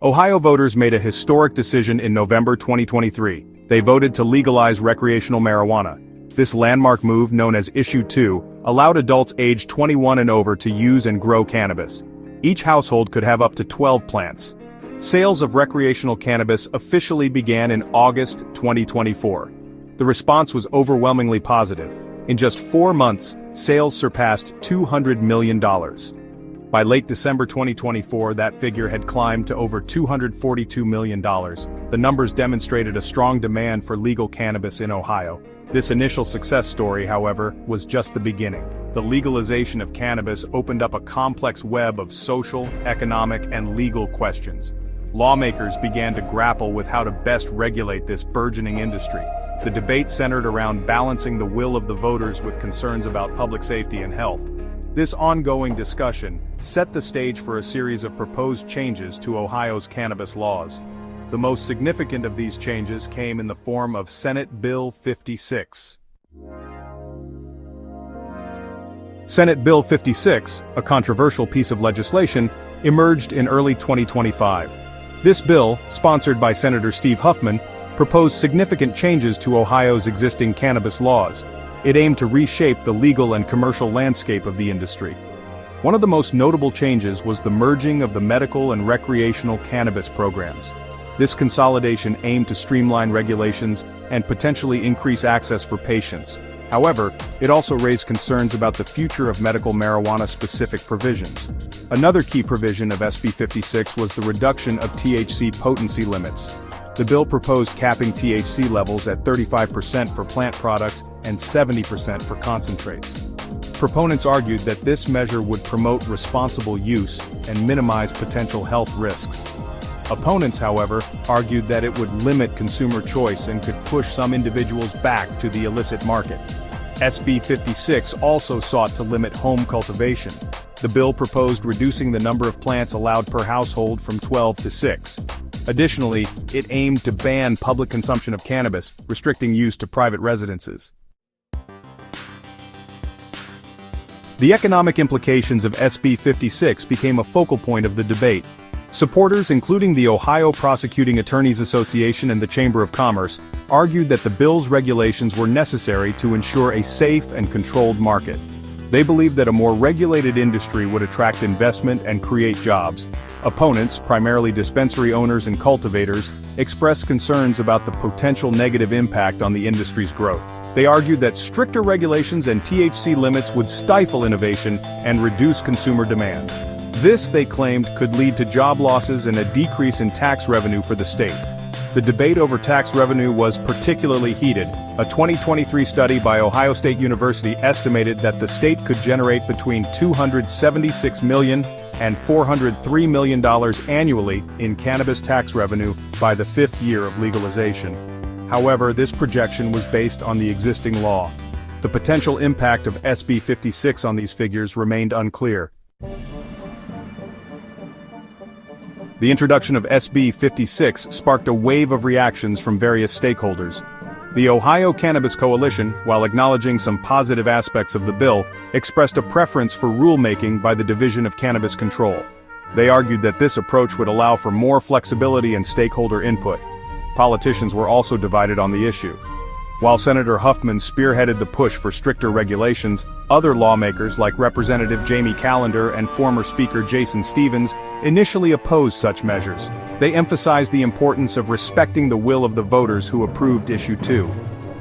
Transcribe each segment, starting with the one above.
Ohio voters made a historic decision in November 2023. They voted to legalize recreational marijuana. This landmark move, known as Issue 2, allowed adults aged 21 and over to use and grow cannabis. Each household could have up to 12 plants. Sales of recreational cannabis officially began in August 2024. The response was overwhelmingly positive. In just 4 months, sales surpassed $200 million. By late December 2024, that figure had climbed to over $242 million. The numbers demonstrated a strong demand for legal cannabis in Ohio. This initial success story, however, was just the beginning. The legalization of cannabis opened up a complex web of social, economic, and legal questions. Lawmakers began to grapple with how to best regulate this burgeoning industry. The debate centered around balancing the will of the voters with concerns about public safety and health. This ongoing discussion set the stage for a series of proposed changes to Ohio's cannabis laws. The most significant of these changes came in the form of Senate Bill 56. Senate Bill 56, a controversial piece of legislation, emerged in early 2025. This bill, sponsored by Senator Steve Huffman, proposed significant changes to Ohio's existing cannabis laws. It aimed to reshape the legal and commercial landscape of the industry. One of the most notable changes was the merging of the medical and recreational cannabis programs. This consolidation aimed to streamline regulations and potentially increase access for patients. However, it also raised concerns about the future of medical marijuana-specific provisions. Another key provision of SB 56 was the reduction of THC potency limits. The bill proposed capping THC levels at 35% for plant products and 70% for concentrates. Proponents argued that this measure would promote responsible use and minimize potential health risks. Opponents, however, argued that it would limit consumer choice and could push some individuals back to the illicit market. SB 56 also sought to limit home cultivation. The bill proposed reducing the number of plants allowed per household from 12 to 6. Additionally, it aimed to ban public consumption of cannabis, restricting use to private residences. The economic implications of SB 56 became a focal point of the debate. Supporters, including the Ohio Prosecuting Attorneys Association and the Chamber of Commerce, argued that the bill's regulations were necessary to ensure a safe and controlled market. They believed that a more regulated industry would attract investment and create jobs. Opponents, primarily dispensary owners and cultivators, expressed concerns about the potential negative impact on the industry's growth. They argued that stricter regulations and THC limits would stifle innovation and reduce consumer demand. This, they claimed, could lead to job losses and a decrease in tax revenue for the state. The debate over tax revenue was particularly heated. A 2023 study by Ohio State University estimated that the state could generate between $276 million and $403 million annually in cannabis tax revenue by the 5th year of legalization. However, this projection was based on the existing law. The potential impact of SB 56 on these figures remained unclear. The introduction of SB 56 sparked a wave of reactions from various stakeholders. The Ohio Cannabis Coalition, while acknowledging some positive aspects of the bill, expressed a preference for rulemaking by the Division of Cannabis Control. They argued that this approach would allow for more flexibility and stakeholder input. Politicians were also divided on the issue. While Senator Huffman spearheaded the push for stricter regulations, other lawmakers like Representative Jamie Callender and former Speaker Jason Stephens initially opposed such measures. They emphasized the importance of respecting the will of the voters who approved Issue 2.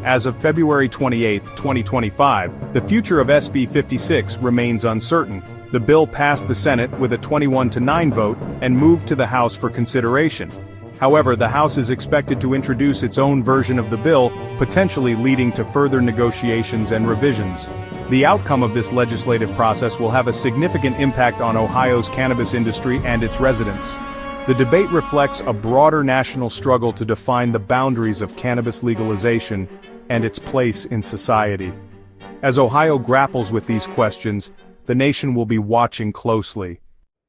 As of February 28, 2025, the future of SB 56 remains uncertain. The bill passed the Senate with a 21-9 vote and moved to the House for consideration. However, the House is expected to introduce its own version of the bill, potentially leading to further negotiations and revisions. The outcome of this legislative process will have a significant impact on Ohio's cannabis industry and its residents. The debate reflects a broader national struggle to define the boundaries of cannabis legalization and its place in society. As Ohio grapples with these questions, the nation will be watching closely.